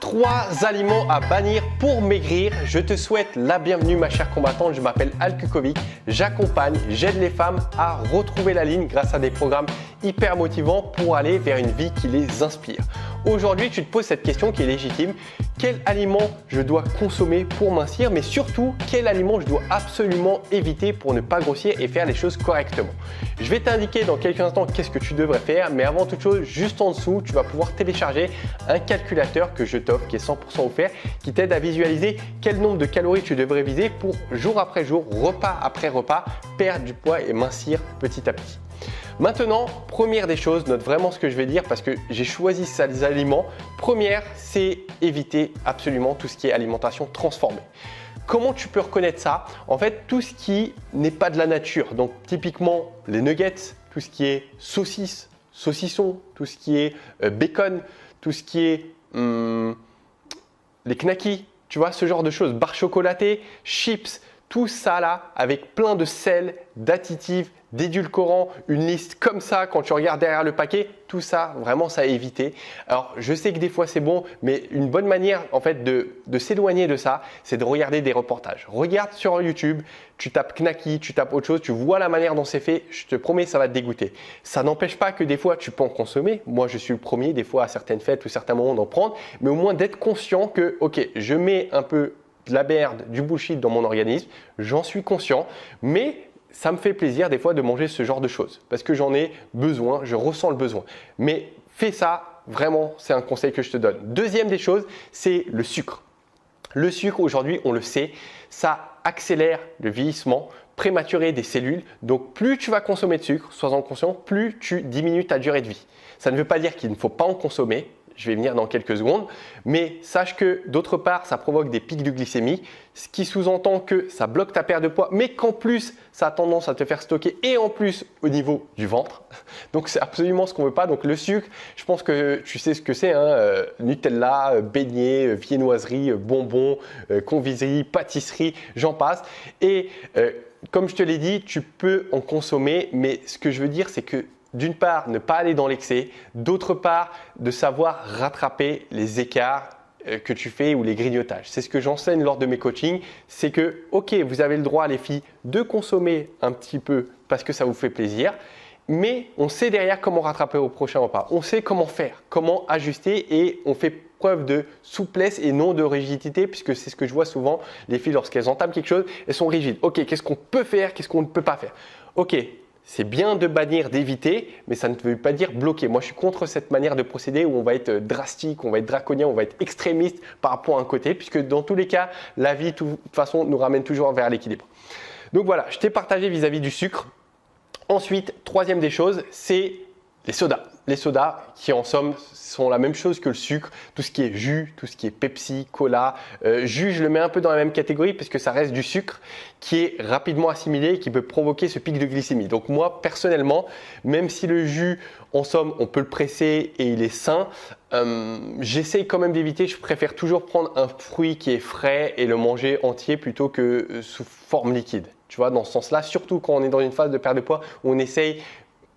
3 aliments à bannir pour maigrir. Je te souhaite la bienvenue ma chère combattante, je m'appelle Al Kukovic, j'accompagne, j'aide les femmes à retrouver la ligne grâce à des programmes hyper motivants pour aller vers une vie qui les inspire. Aujourd'hui, tu te poses cette question qui est légitime. Quel aliment je dois consommer pour mincir, mais surtout quel aliment je dois absolument éviter pour ne pas grossir et faire les choses correctement. Je vais t'indiquer dans quelques instants qu'est-ce que tu devrais faire, mais avant toute chose, juste en dessous, tu vas pouvoir télécharger un calculateur que je t'offre qui est 100% offert, qui t'aide à visualiser quel nombre de calories tu devrais viser pour jour après jour, repas après repas, perdre du poids et mincir petit à petit. Maintenant, première des choses, note vraiment ce que je vais dire parce que j'ai choisi ces aliments. Première, c'est éviter absolument tout ce qui est alimentation transformée. Comment tu peux reconnaître ça? En fait, tout ce qui n'est pas de la nature, donc typiquement les nuggets, tout ce qui est saucisses, saucissons, tout ce qui est bacon, tout ce qui est les knackis, tu vois, ce genre de choses, barres chocolatées, chips, tout ça là avec plein de sel, d'additifs, d'édulcorants, une liste comme ça quand tu regardes derrière le paquet, tout ça vraiment ça à éviter. Alors je sais que des fois c'est bon, mais une bonne manière en fait de s'éloigner de ça, c'est de regarder des reportages. Regarde sur YouTube, tu tapes Knacky, tu tapes autre chose, tu vois la manière dont c'est fait, je te promets ça va te dégoûter. Ça n'empêche pas que des fois tu peux en consommer, moi je suis le premier des fois à certaines fêtes ou certains moments d'en prendre, mais au moins d'être conscient que ok je mets un peu de la merde, du bullshit dans mon organisme, j'en suis conscient, mais ça me fait plaisir des fois de manger ce genre de choses parce que j'en ai besoin, je ressens le besoin. Mais fais ça, vraiment, c'est un conseil que je te donne. Deuxième des choses, c'est le sucre. Le sucre, aujourd'hui, on le sait, ça accélère le vieillissement prématuré des cellules. Donc, plus tu vas consommer de sucre, sois-en conscient, plus tu diminues ta durée de vie. Ça ne veut pas dire qu'il ne faut pas en consommer. Je vais venir dans quelques secondes, mais sache que d'autre part, ça provoque des pics de glycémie, ce qui sous-entend que ça bloque ta perte de poids, mais qu'en plus, ça a tendance à te faire stocker et en plus au niveau du ventre. Donc, c'est absolument ce qu'on ne veut pas. Donc, le sucre, je pense que tu sais ce que c'est, hein, Nutella, beignets, viennoiserie, bonbons, confiserie, pâtisserie, j'en passe. Et comme je te l'ai dit, tu peux en consommer, mais ce que je veux dire, c'est que d'une part, ne pas aller dans l'excès, d'autre part, de savoir rattraper les écarts que tu fais ou les grignotages. C'est ce que j'enseigne lors de mes coachings, c'est que ok, vous avez le droit les filles de consommer un petit peu parce que ça vous fait plaisir, mais on sait derrière comment rattraper au prochain repas. On sait comment faire, comment ajuster et on fait preuve de souplesse et non de rigidité puisque c'est ce que je vois souvent, les filles lorsqu'elles entament quelque chose, elles sont rigides. Ok, qu'est-ce qu'on peut faire, qu'est-ce qu'on ne peut pas faire? Ok. C'est bien de bannir, d'éviter, mais ça ne veut pas dire bloquer. Moi, je suis contre cette manière de procéder où on va être drastique, on va être draconien, on va être extrémiste par rapport à un côté, puisque dans tous les cas, la vie, de toute façon, nous ramène toujours vers l'équilibre. Donc voilà, je t'ai partagé vis-à-vis du sucre. Ensuite, troisième des choses, c'est les sodas. Les sodas qui en somme sont la même chose que le sucre, tout ce qui est jus, tout ce qui est Pepsi, cola. Jus, je le mets un peu dans la même catégorie parce que ça reste du sucre qui est rapidement assimilé et qui peut provoquer ce pic de glycémie. Donc moi, personnellement, même si le jus, en somme, on peut le presser et il est sain, j'essaye quand même d'éviter. Je préfère toujours prendre un fruit qui est frais et le manger entier plutôt que sous forme liquide. Tu vois, dans ce sens-là, surtout quand on est dans une phase de perte de poids où on essaye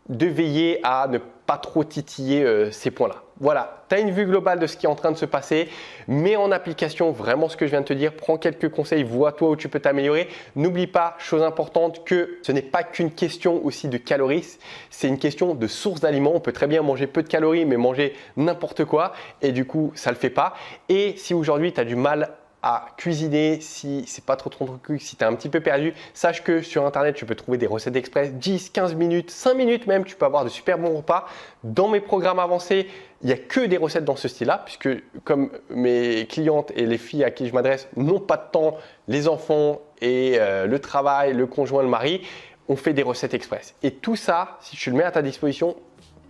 de veiller à ne pas trop titiller ces points-là. Voilà, tu as une vue globale de ce qui est en train de se passer. Mets en application vraiment ce que je viens de te dire. Prends quelques conseils, vois toi où tu peux t'améliorer. N'oublie pas, chose importante, que ce n'est pas qu'une question aussi de calories. C'est une question de source d'aliments. On peut très bien manger peu de calories, mais manger n'importe quoi. Et du coup, ça ne le fait pas. Et si aujourd'hui, tu as du mal à cuisiner, si c'est pas trop ton truc, si tu es un petit peu perdu, sache que sur internet tu peux trouver des recettes express 10, 15 minutes, 5 minutes même, tu peux avoir de super bons repas. Dans mes programmes avancés, il n'y a que des recettes dans ce style-là, puisque comme mes clientes et les filles à qui je m'adresse n'ont pas de temps, les enfants et le travail, le conjoint, le mari, on fait des recettes express. Et tout ça, si tu le mets à ta disposition,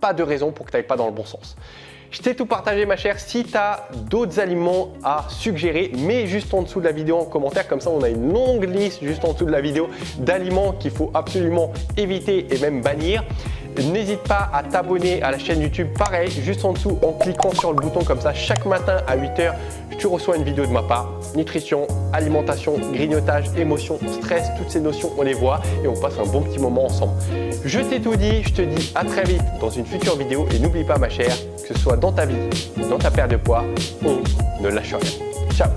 pas de raison pour que tu n'ailles pas dans le bon sens. Je t'ai tout partagé ma chère. Si tu as d'autres aliments à suggérer, mets juste en dessous de la vidéo en commentaire. Comme ça, on a une longue liste juste en dessous de la vidéo d'aliments qu'il faut absolument éviter et même bannir. N'hésite pas à t'abonner à la chaîne YouTube, pareil, juste en dessous en cliquant sur le bouton comme ça. Chaque matin à 8 h, tu reçois une vidéo de ma part. Nutrition, alimentation, grignotage, émotion, stress, toutes ces notions, on les voit et on passe un bon petit moment ensemble. Je t'ai tout dit, je te dis à très vite dans une future vidéo et n'oublie pas ma chère, que ce soit dans ta vie, dans ta perte de poids, on ne lâche rien. Ciao!